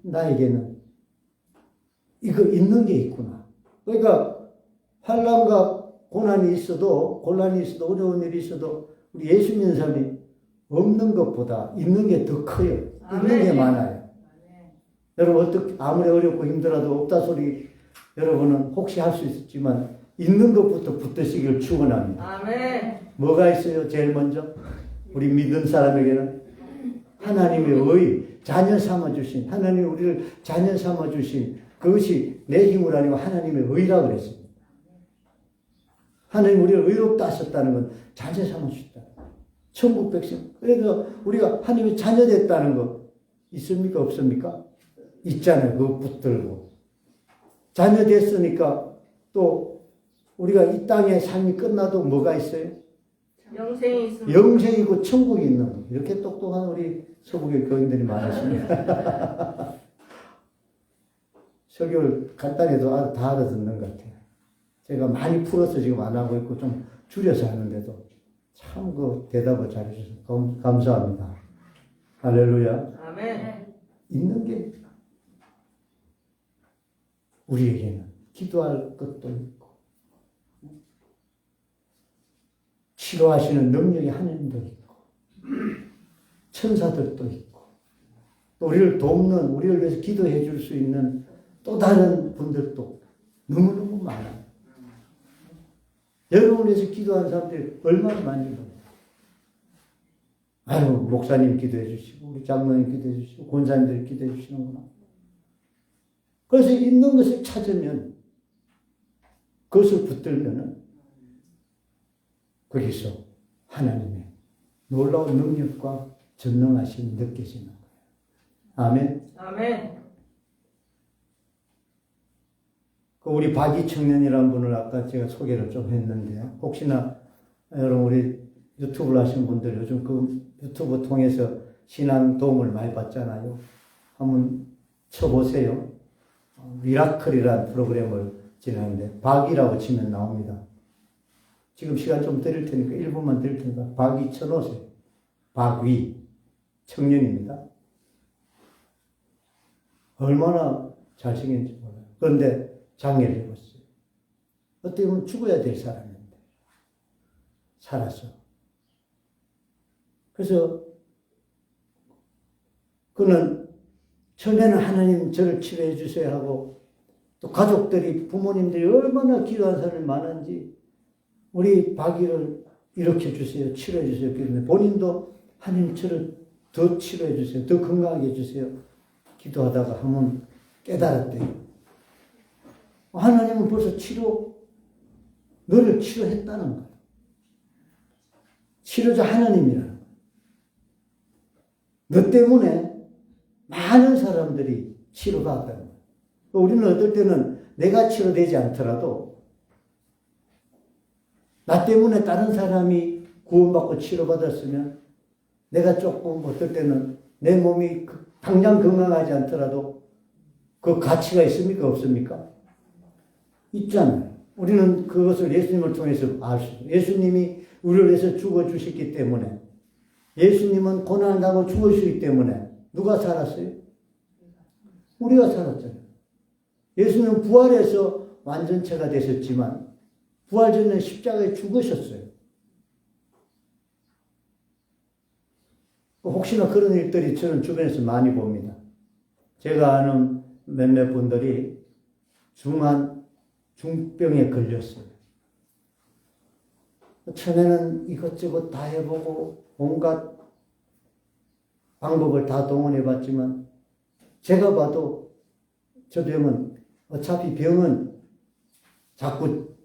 나에게는 이거 있는 게 있구나. 그러니까 환난과 고난이 있어도 곤란이 있어도 어려운 일이 있어도 우리 예수 믿는 사람이 없는 것보다 있는 게 더 커요. 있는 게 많아요. 여러분 어떻게 아무리 어렵고 힘들어도 없다 소리 여러분은 혹시 할 수 있었지만 있는 것부터 붙드시길 축원합니다. 아멘. 뭐가 있어요? 제일 먼저 우리 믿는 사람에게는 하나님의 의, 자녀 삼아주신 하나님이 우리를 자녀 삼아주신 그것이 내 힘으로 아니고 하나님의 의라고 그랬습니다. 하나님 우리를 의롭다 하셨다는 건 자녀 삼아주셨다. 천국 백성. 그래서 우리가 하나님의 자녀 됐다는 거 있습니까? 없습니까? 있잖아요. 그거 붙들고. 자녀 됐으니까 또 우리가 이 땅의 삶이 끝나도 뭐가 있어요? 영생이 있습니다. 영생이고 천국이 있는 거. 이렇게 똑똑한 우리 서북의 교인들이 많으십니다. 설교를 간단해도 다 알아듣는 것 같아요. 제가 많이 풀어서 지금 안 하고 있고 좀 줄여서 하는데도 참 그 대답을 잘해주셔서 감사합니다. 할렐루야. 아멘. 있는 게 우리에게는 기도할 것도 있고 치료하시는 능력이 하나님도 있고 천사들도 있고 또 우리를 돕는 우리를 위해서 기도해 줄 수 있는 또 다른 분들도 너무너무 많아요. 여러분을 위해서 기도하는 사람들이 얼마나 많은지 아유 목사님 기도해 주시고 우리 장로님 기도해 주시고 권사님들이 기도해 주시는구나. 그래서 있는 것을 찾으면 그것을 붙들면은 거기서 하나님의 놀라운 능력과 전능하심이 느껴지는 거예요. 아멘. 아멘. 우리 박이 청년이라는 분을 아까 제가 소개를 좀 했는데 혹시나 여러분 우리 유튜브를 하시는 분들 요즘 그 유튜브 통해서 신앙 도움을 많이 받잖아요. 한번 쳐보세요. 미라클이라는 프로그램을 진행하는데 박이라고 치면 나옵니다. 지금 시간 좀 드릴 테니까 1분만 드릴 테니까 박이 쳐놓으세요. 박위 청년입니다. 얼마나 잘생겼는지 몰라요. 그런데 장애를 입었어요. 어떻게 보면 죽어야 될 사람인데 살았어. 그래서 그는 처음에는 하나님 저를 치료해 주셔야 하고 또 가족들이 부모님들이 얼마나 기도한 사람이 많은지 우리 박이를 일으켜 주세요. 치료해 주세요. 그런데 본인도 하나님 저를 더 치료해 주세요. 더 건강하게 해주세요. 기도하다가 한번 깨달았대요. 하나님은 벌써 너를 치료했다는 거예요. 치료자 하나님이라는 거예요. 너 때문에 많은 사람들이 치료받았다는 거예요. 우리는 어떨 때는 내가 치료되지 않더라도 나 때문에 다른 사람이 구원받고 치료받았으면 내가 조금 어떨 때는 내 몸이 당장 건강하지 않더라도 그 가치가 있습니까? 없습니까? 있잖아요. 우리는 그것을 예수님을 통해서 알 수 있어요. 예수님이 우리를 위해서 죽어주셨기 때문에 예수님은 고난을 당하고 죽으시기 때문에 누가 살았어요? 우리가 살았잖아요. 예수님은 부활해서 완전체가 되셨지만 부활 전에 십자가에 죽으셨어요. 혹시나 그런 일들이 저는 주변에서 많이 봅니다. 제가 아는 몇몇 분들이 중병에 걸렸어요. 처음에는 이것저것 다 해보고 온갖 방법을 다 동원해봤지만 제가 봐도 저 병은 어차피 병은 자꾸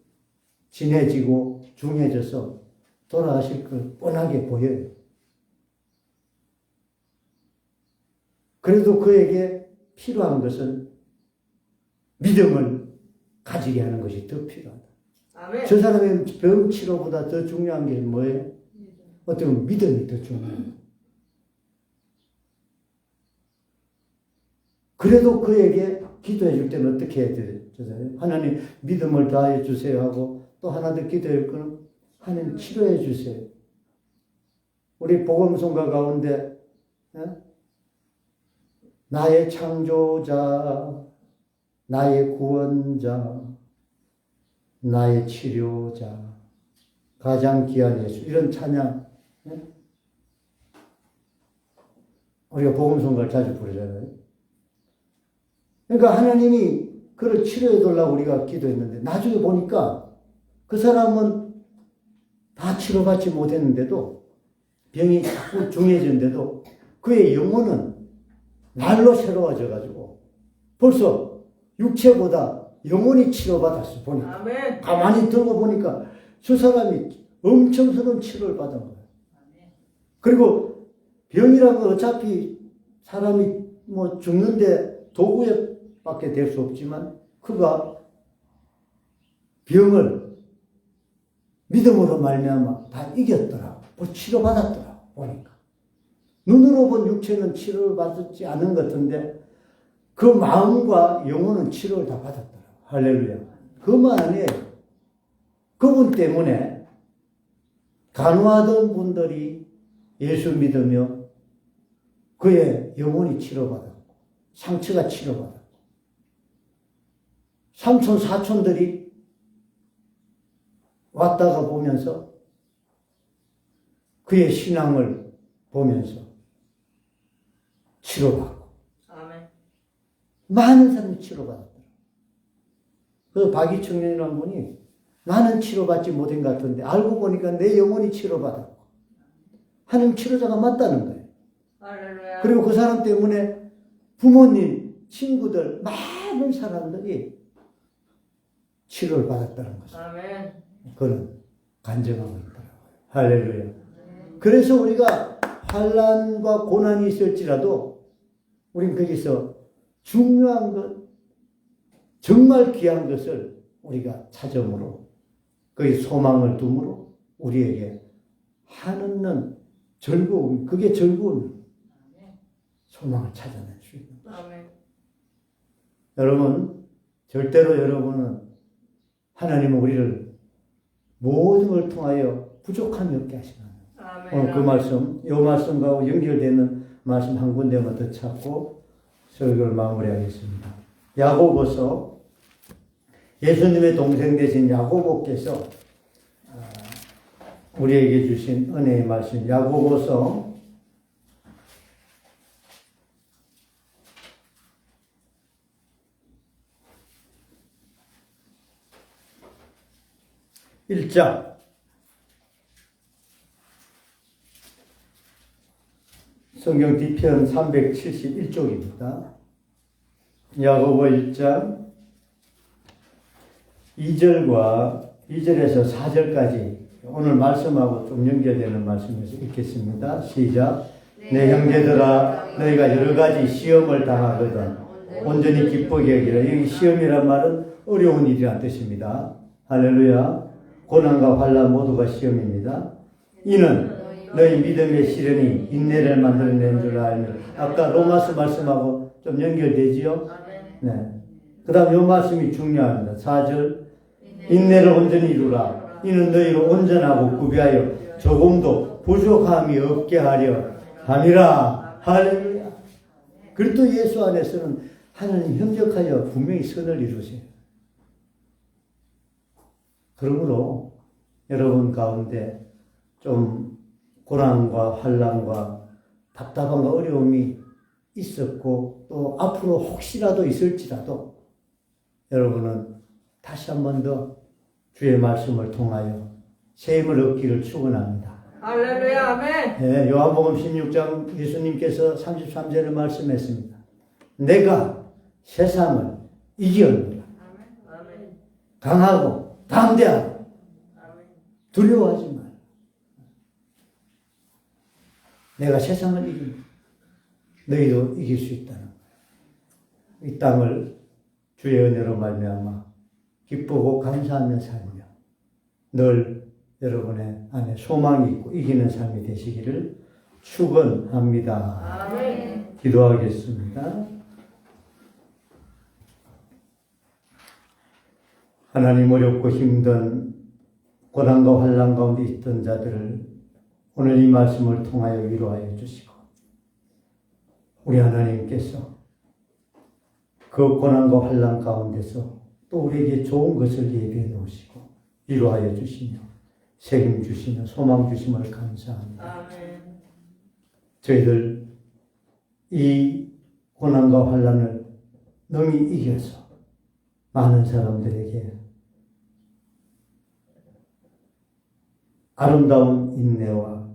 진해지고 중해져서 돌아가실 걸 뻔하게 보여요. 그래도 그에게 필요한 것은 믿음을 가지게 하는 것이 더 필요하다. 아멘. 저 사람의 병 치료보다 더 중요한 게 뭐예요? 어떻게 보면 믿음이 더 중요해요. 그래도 그에게 기도해 줄 때는 어떻게 해야 되잖아요? 하나님 믿음을 다해 주세요 하고 또 하나 더 기도할 거는 하나님 치료해 주세요. 우리 복음성가 가운데 나의 창조자, 나의 구원자, 나의 치료자, 가장 귀한 예수 이런 찬양 우리가 복음성가를 자주 부르잖아요. 그러니까 하나님이 그를 치료해 달라고 우리가 기도했는데 나중에 보니까 그 사람은 다 치료받지 못했는데도 병이 자꾸 중해지는데도 그의 영혼은 날로 새로워져 가지고 벌써 육체보다 영혼이 치료받았어 보니까. 아멘. 가만히 들고 보니까 저 사람이 엄청스러운 치료를 받은 거예요. 그리고 병이라는 건 어차피 사람이 뭐 죽는데 도구에 밖에 될 수 없지만 그가 병을 믿음으로 말미암아 다 이겼더라. 치료받았더라. 보니까. 눈으로 본 육체는 치료를 받지 않은 것 같은데 그 마음과 영혼은 치료를 다 받았더라. 할렐루야. 그만 아니에요. 그분 때문에 간호하던 분들이 예수 믿으며 그의 영혼이 치료받았고 상처가 치료받았고 삼촌 사촌들이 왔다가 보면서 그의 신앙을 보면서 치료받고 아멘. 많은 사람이 치료받았더라. 그 박이청년이라는 분이 나는 치료받지 못한 것 같은데 알고 보니까 내 영혼이 치료받았고 하나님 치료자가 맞다는 거예요. 할렐루야. 그리고 그 사람 때문에 부모님, 친구들, 많은 사람들이 치료를 받았다는 거죠. 아멘. 그는 간증하고 있더라고요. 할렐루야. 그래서 우리가 환난과 고난이 있을지라도 우리는 거기서 중요한 것, 정말 귀한 것을 우리가 찾음으로 거기 소망을 둠으로 우리에게 하는 즐거움, 그게 즐거움, 소망을 찾아낼 수 있는 것입니다. 아멘. 여러분, 절대로 여러분은 하나님은 우리를 모든 걸 통하여 부족함이 없게 하시는 아멘. 그 말씀, 이 말씀과 연결되는 말씀 한 군데만 더 찾고 설교를 마무리하겠습니다. 야고보서 예수님의 동생 되신 야고보께서 우리에게 주신 은혜의 말씀 야고보서 1장 성경 뒤편 371쪽입니다. 야고보 1장 2절과 2절에서 4절까지 오늘 말씀하고 좀 연결되는 말씀에서 읽겠습니다. 시작. 내 형제들아 너희가 여러 가지 시험을 당하거든 온전히 기쁘게 여기라. 여기 시험이란 말은 어려운 일이라는 뜻입니다. 할렐루야. 고난과 환난 모두가 시험입니다. 이는 너희 믿음의 시련이 인내를 만들어낸 줄 알며 아까 로마서 말씀하고 좀 연결되지요? 네. 그 다음 이 말씀이 중요합니다. 4절 인내를 온전히 이루라. 이는 너희로 온전하고 구비하여 조금도 부족함이 없게 하려 함이라. 할렐루야. 그리고 예수 안에서는 하나님 협력하여 분명히 선을 이루세요. 그러므로 여러분 가운데 좀 고난과 환난과 답답함과 어려움이 있었고 또 앞으로 혹시라도 있을지라도 여러분은 다시 한 번 더 주의 말씀을 통하여 새 힘을 얻기를 축원합니다. 할렐루야, 아멘. 네, 요한복음 16장 예수님께서 33절을 말씀했습니다. 내가 세상을 이기었노라. 아멘. 강하고 담대하고 두려워하지 마라. 내가 세상을 이긴다. 너희도 이길 수 있다는 거예요. 이 땅을 주의 은혜로 말미암아 기쁘고 감사하며 살며 늘 여러분의 안에 소망이 있고 이기는 삶이 되시기를 축원합니다. 아멘. 기도하겠습니다. 하나님, 어렵고 힘든 고난과 환난 가운데 있던 자들을 오늘 이 말씀을 통하여 위로하여 주시고 우리 하나님께서 그 고난과 환난 가운데서 또 우리에게 좋은 것을 예비해 놓으시고 위로하여 주시며 책임 주시며 소망 주심을 감사합니다. 아멘. 저희들 이 고난과 환난을 능히 이겨서 많은 사람들에게 아름다운 인내와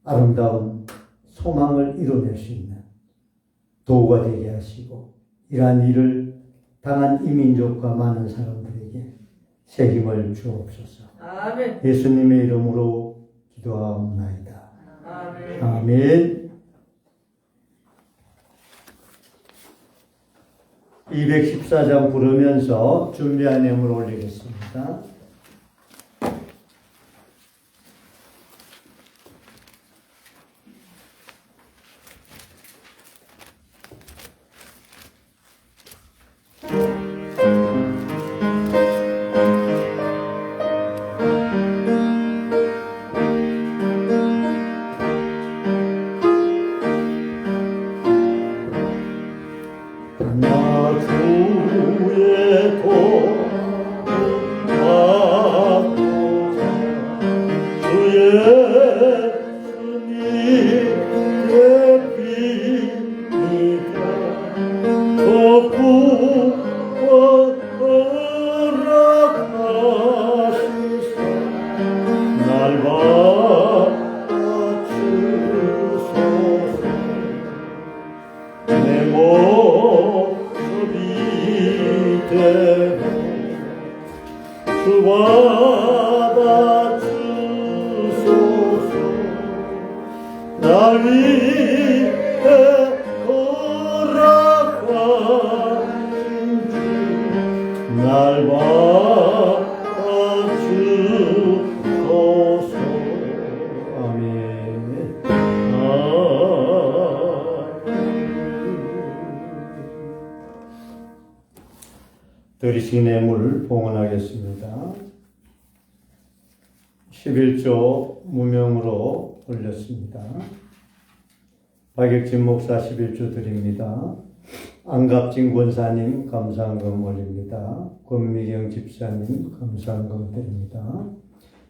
아름다운 소망을 이뤄낼 수 있는 도구가 되게 하시고 이러한 일을 당한 이민족과 많은 사람들에게 새 힘을 주옵소서. 아멘. 예수님의 이름으로 기도하옵나이다. 아멘. 아멘. 214장 부르면서 준비한 예물 올리겠습니다. 드리신 예물 봉헌하겠습니다. 11조 무명으로 올렸습니다. 박혁진 목사 11조 드립니다. 안갑진 권사님 감사한금 올립니다. 권미경 집사님 감사한금 드립니다.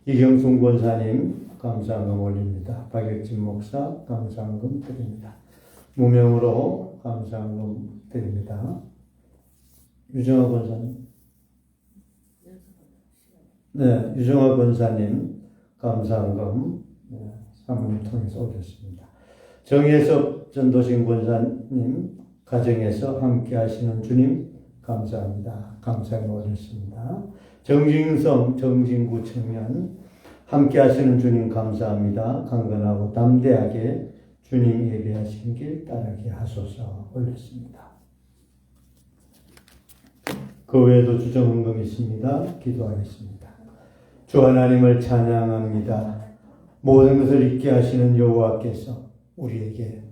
이경순 권사님 감사한금 올립니다. 박혁진 목사 감사한금 드립니다. 무명으로 감사한금 드립니다. 유정아 권사님. 네, 유정아 권사님 감사한금 사모님 통해서 올렸습니다. 정혜섭 전도신 권사님 가정에서 함께 하시는 주님 감사합니다. 감사한금 올렸습니다. 정진성 정진구 청년 함께 하시는 주님 감사합니다. 강건하고 담대하게 주님 예배하신 길 따르게 하소서 올렸습니다. 그 외에도 주정헌금 있습니다. 기도하겠습니다. 주 하나님을 찬양합니다. 모든 것을 잊게 하시는 여호와께서 우리에게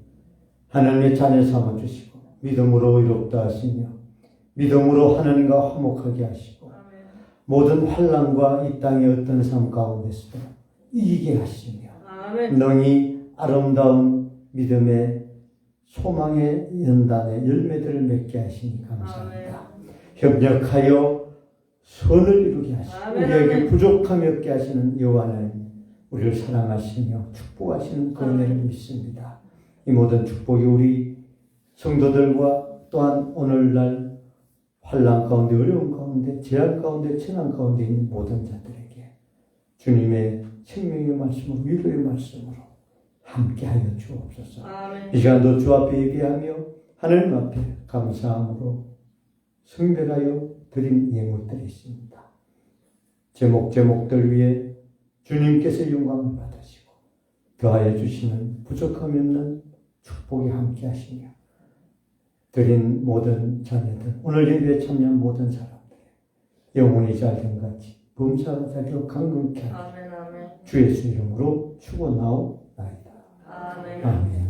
하나님의 자녀 삼아주시고 믿음으로 의롭다 하시며 믿음으로 하나님과 화목하게 하시고 모든 환난과 이 땅의 어떤 삶 가운데서도 이기게 하시며 아멘. 능히 아름다운 믿음의 소망의 연단의 열매들을 맺게 하시니 감사합니다. 협력하여 선을 이루게 하시고 우리에게 부족함이 없게 하시는 여호와 하나님, 우리를 사랑하시며 축복하시는 그 은혜를 믿습니다. 이 모든 축복이 우리 성도들과 또한 오늘날 환난 가운데, 어려운 가운데, 재앙 가운데, 천한 가운데 있는 모든 자들에게 주님의 생명의 말씀으로, 위로의 말씀으로 함께하여 주옵소서. 아멘. 이 시간도 주 앞에 예배하며 하나님 앞에 감사함으로 성별하여 드린 예물들이 있습니다. 제목들 위에 주님께서 영광을 받으시고 더하여 주시는 부족함이 없는 축복이 함께 하시며 드린 모든 자녀들, 오늘 예배에 참여한 모든 사람들 영혼이 잘된 같이 범사가 잘되고 강건케 하시고 아멘. 아멘. 주 예수 이름으로 축원하옵나이다. 아멘. 아멘.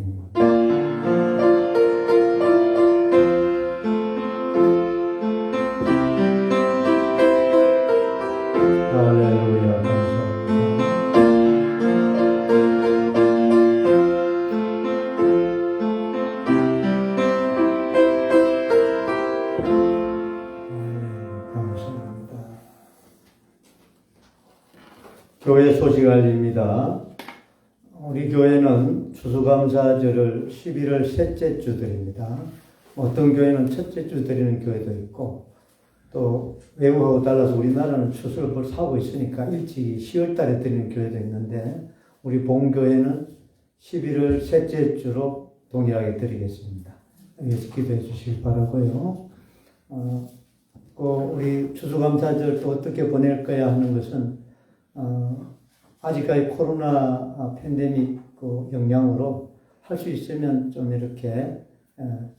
할렐루야. 감사합니다. 교회 소식 알립니다. 우리 교회는 추수감사절을 11월 셋째 주 드립니다. 어떤 교회는 첫째 주 드리는 교회도 있고, 또 외국하고 달라서 우리나라는 추수를 벌써 하고 있으니까 일찍 10월 달에 드리는 교회도 있는데, 우리 본교회는 11월 셋째 주로 동일하게 드리겠습니다. 여기서 기도해 주시기 바라고요. 우리 추수감사절 또 어떻게 보낼 거야 하는 것은, 아직까지 코로나 팬데믹 그 영향으로 할 수 있으면 좀 이렇게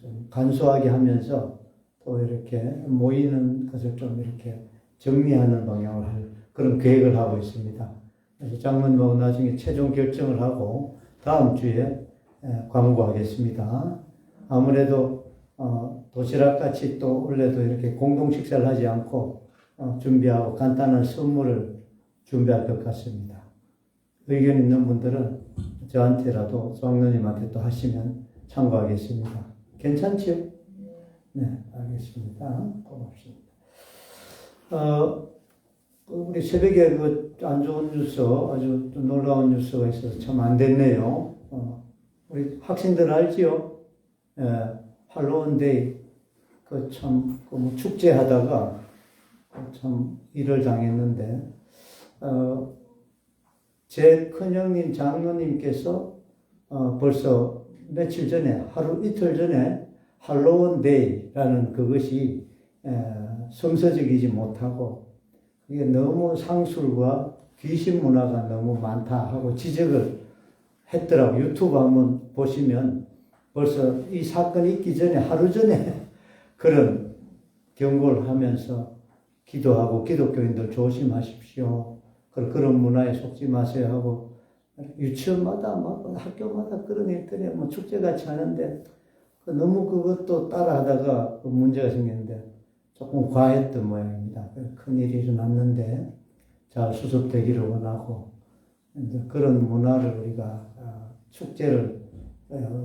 좀 간소하게 하면서 또 이렇게 모이는 것을 좀 이렇게 정리하는 방향으로 할 그런 계획을 하고 있습니다. 그래서 장로님하고 나중에 최종 결정을 하고 다음 주에 광고하겠습니다. 아무래도 도시락 같이 또 원래도 이렇게 공동 식사를 하지 않고 준비하고 간단한 선물을 준비할 것 같습니다. 의견 있는 분들은 저한테라도 장로님한테 또 하시면 참고하겠습니다. 괜찮지요? 네, 알겠습니다. 고맙습니다. 우리 새벽에 그 안 좋은 뉴스, 아주 놀라운 뉴스가 있어서 참 안 됐네요. 우리 학생들 알지요? 할로윈데이, 뭐 축제하다가 참 일을 당했는데, 제 큰형님 장로님께서 벌써 며칠 전에, 이틀 전에 할로윈데이라는 그것이 성서적이지 못하고 이게 너무 상술과 귀신 문화가 너무 많다 하고 지적을 했더라고. 유튜브 한번 보시면 벌써 이 사건이 있기 전에 하루 전에 그런 경고를 하면서 기도하고 기독교인들 조심하십시오. 그런 문화에 속지 마세요 하고 유치원마다 막 학교마다 그런 일들이 뭐 축제같이 하는데 너무 그것도 따라하다가 문제가 생겼는데 조금 과했던 모양입니다. 큰 일이 일어났는데 잘 수습되기를 원하고 그런 문화를 우리가 축제를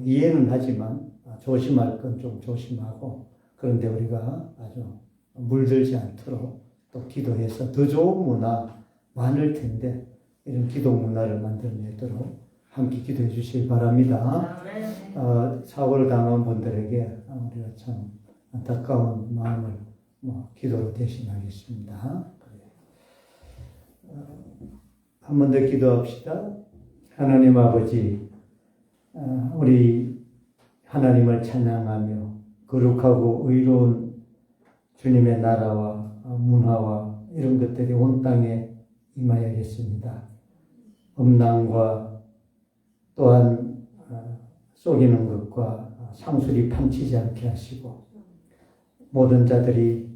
이해는 하지만 조심할 건 좀 조심하고 그런데 우리가 아주 물들지 않도록 또 기도해서 더 좋은 문화 많을 텐데 이런 기도 문화를 만들어내도록 함께 기도해 주시기 바랍니다. 사고를 당한 분들에게 우리가 참 안타까운 마음을 기도로 대신하겠습니다. 한 번 더 기도합시다. 하나님 아버지, 우리 하나님을 찬양하며 거룩하고 의로운 주님의 나라와 문화와 이런 것들이 온 땅에 임하여야겠습니다. 음란과 또한 속이는 것과 상술이 판치지 않게 하시고 모든 자들이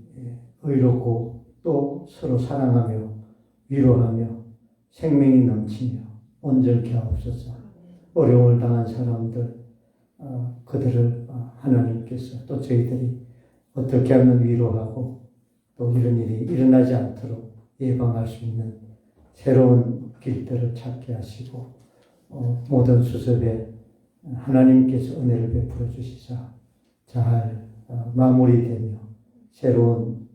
의롭고 또 서로 사랑하며 위로하며 생명이 넘치며 온전케 하옵소서. 어려움을 당한 사람들 그들을 하나님께서 또 저희들이 어떻게 하면 위로하고 또 이런 일이 일어나지 않도록 예방할 수 있는 새로운 길들을 찾게 하시고 모든 수습에 하나님께서 은혜를 베풀어 주시사 잘 마무리되며 새로운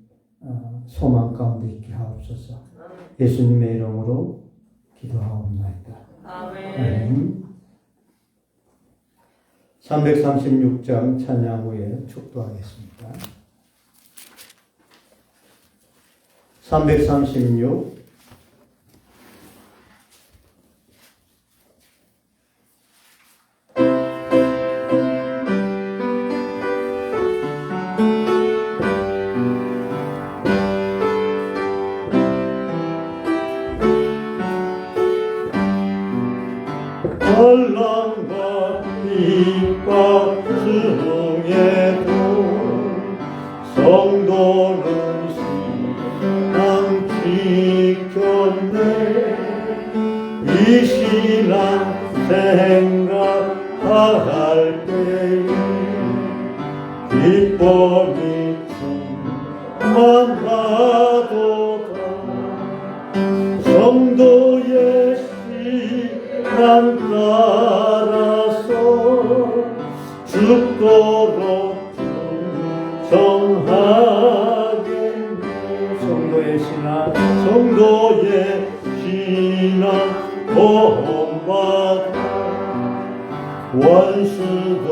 소망 가운데 있게 하옵소서. 예수님의 이름으로 기도하옵나이다. 아멘. 336장 찬양 후에 축도하겠습니다. 336 환난과 핍박 중에도 성도는 신앙 지켰네. 이 신앙 생각할 때에 기쁨이 충만하도다. 성도의 신앙 따라서 죽도록 충성하겠네. 성도의 신앙 보험받아 원수도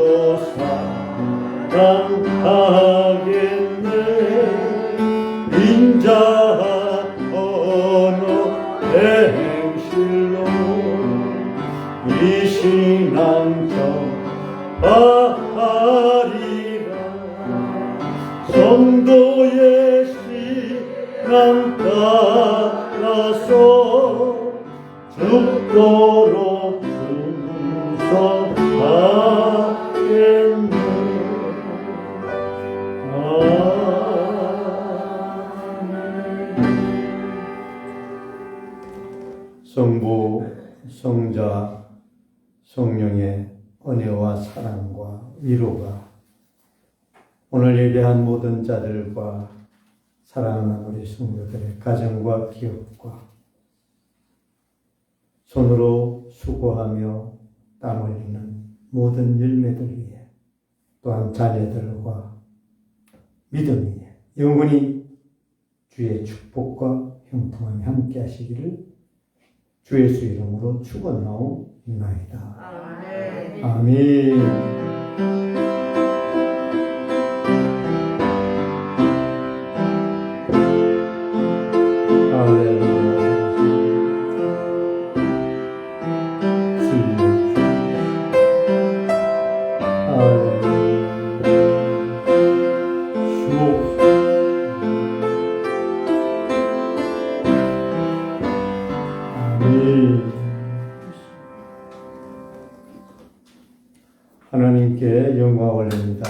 사랑하겠네. 인자한 언어 행실로 이 신앙 전하리라. 성도의 신앙 따라서 죽도록 충성하겠네. 성부, 성자, 성령의 은혜와 사랑과 위로가 오늘 예배한 모든 자들과 사랑하는 우리 성도들의 가정과 기업과 손으로 수고하며 땀 흘리는 모든 열매들 위해 또한 자녀들과 믿음 위에 영원히 주의 축복과 형통함이 함께 하시기를 주 예수 이름으로 축원하옵나이다. 아멘. 아멘. 하나님께 영광 올립니다.